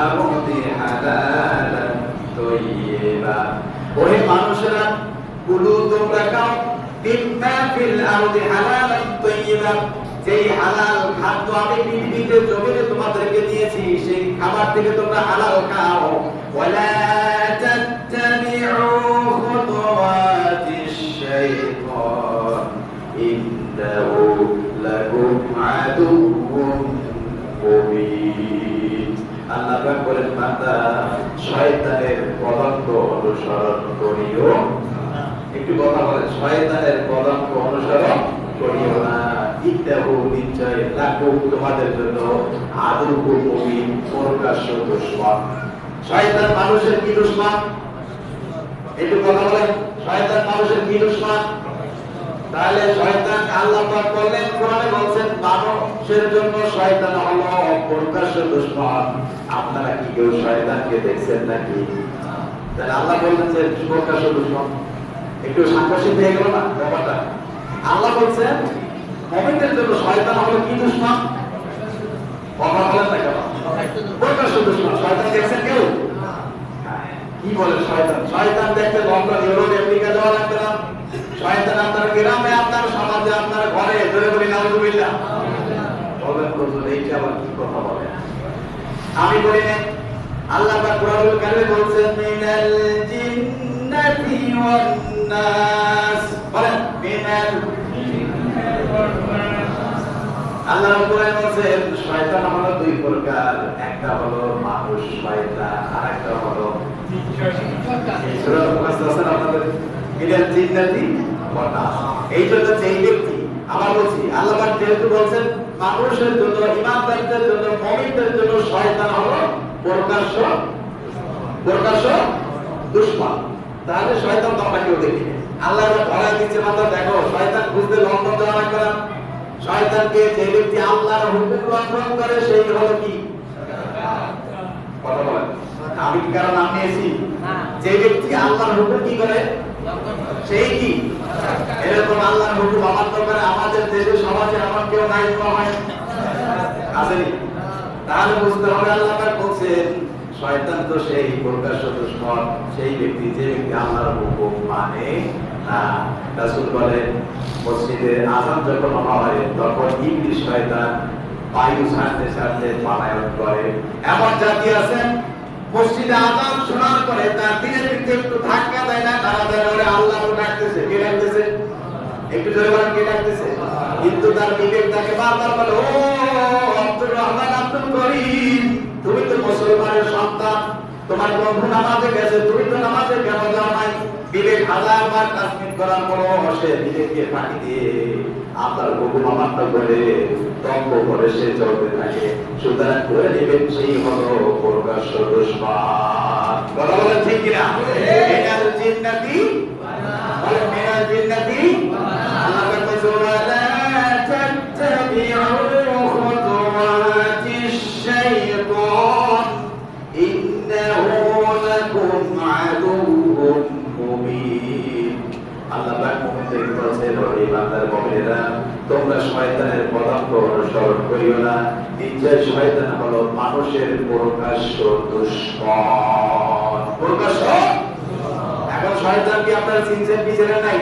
আরদি হালালান তাইয়্যিবা। ওহে মানুষেরা, কুলু তোমরা খাও মিম্মা ফিল আরদি হালালান তাইয়্যিবা, যেই হালাল খাদ্য আমি পৃথিবীতে জমিনে তোমাদেরকে দিয়েছি সেই খাবার থেকে তোমরা হালাল খাও। ওয়ালা তাত্তাবিউ খুতুওয়াতিশ শাইতান ইন্নাহু লাকুম আদুউম মুবিন। আল্লাহ পাক বলেন, বান্দা শয়তানের পদাঙ্ক অনুসরণ করিও। একটু কথা বলেন, শয়তানের পদাঙ্ক অনুসরণ করিও না। ইন্নাহু নিশ্চয় লাকুম তোমাদের জন্য আদুউম মুবিন প্রকাশ্য দুশমন। শয়তান মানুষের কি দুশমন? একটু কথা বলেন, শয়তান মানুষের কি দুশমন? তাহলে শয়তান আল্লাহ পাক বললেন, কোরআনে বলছেন মানুষের জন্য শয়তান হলো প্রকাশ্য দুশমন। আপনারা কি কেউ শয়তানকে দেখছেন নাকি? তাহলে আল্লাহ বললেন যে প্রকাশ্য দুশমন, একটু সাংঘর্ষিক হয়ে গেল না ব্যাপারটা? আল্লাহ বলছেন মুমিনদের জন্য শয়তান হলো কি দুশমন? কথা বলেন না কেন? প্রকাশ্য দুশমন। শয়তান দেখছেন কেউ? কি বলে শয়তান? শয়তান দেখতে লন্ডন, ইউরোপ, আমেরিকা যাওয়া লাগবে না। শয়তান আপনার গ্রামে, আপনার সমাজে, আপনার ঘরে। ধরে বলি নাউযুবিল্লাহ। বলেন হুজুর এইটা আবার কি কথা বলে? আমি বলি না, আল্লাহ পাক কুরআনুল কারীমে বলছেন মিনাল জিন্নাতি ওয়ান নাস। বলেন মিনাল জিন্নাতি ওয়ান নাস। আল্লাহ কোরআনে বলছেন শয়তান হলো দুই প্রকার, একটা হলো মানুষ শয়তান, আর একটা হলো সূরা মুফাসসাল আপনাদের মিনাল জিন্নাতি ওয়ান নাস। এই জন্য যেই ব্যক্তি, আবার বলছি, আল্লাহ পাক যেহেতু বলছেন মানুষের জন্য, ঈমানদারদের জন্য, মুমিনদের জন্য শয়তান হলো প্রকাশ্য দুশমন। তাহলে শয়তান তো আমরা কেউ দেখি না। আল্লাহ ধরা দিচ্ছে, মাত্র দেখো শয়তান বুঝতে লঙ্ঘন দেওয়া না করা। শয়তানকে যে ব্যক্তি আল্লাহর হুকুম লঙ্ঘন করে সেই হলো কি? কথা বলেন, আমি কি কারণ নাম নিয়েছি? যে ব্যক্তি আল্লাহর হুকুম কি করে সেই কি? এরকম আল্লাহর হুকুম অমান্য করে আমাদের দেশে সমাজে আমার কেউ নাই হয় আসেনি? তাহলে বুঝতে হবে আল্লাহ পাক বলছেন শয়তান তো সেই প্রকাশ্য দুশমন, সেই ব্যক্তি যে ব্যক্তি আল্লাহর হুকুম মানে না। রাসূল বলেন মসজিদে আযান যখন হয় তখন ইবলিস শয়তান বায়ু ছাড়তে ছাড়তে পলায়ন করে। এমন জাতি আছে মসজিদে আযান শোনার পরে তার দিনের ভিতরে একটু ধাক্কা দেয় না, তারা ধরে আল্লাহ ডাকতেছে। কে ডাকতেছে? একটু জোরে বলেন, কে ডাকতেছে? কিন্তু তার বিবেক তাকে বারবার বলে, ও আব্দুর রহমান, আব্দুল করিম, তুমি তো মুসলমানের সন্তান, তোমার বন্ধু নামাজে গেছে, তুমি তো নামাজে কেন যাও নাই? বিবেক হাজারবার তাসবিহ করার পরও সে বিবেককে ফাঁকি দিয়ে আল্লাহর হুকুম অমান্য করে তর্ক করে সে চলতে থাকে। সুতরাং করে নেবেন সেই হলো প্রকাশ্য দুশমন। কথা বলেন ঠিক কিনা? মিনাল জিন্নাতি বলেন মিনাল জিন্নাতি। আল্লাহ পাক বলেন ওয়ালা তাত্তাবিউ খুতুওয়াতিশ শাইতান ইন্নাহু লাকুম আদুউম মুবিন। আল্লাহ পাক মুমিনদের বলেছেন, ওহে বান্দার মুমিনেরা, তোমরা শয়তানের পদাঙ্ক অনুসরণ করিও না। নিশ্চয় শয়তান হলো মানুষের প্রকাশ্য দুশমন। প্রকাশ্য। এখন শয়তান কি আপনারা চিনছেন কি চেনেন নাই?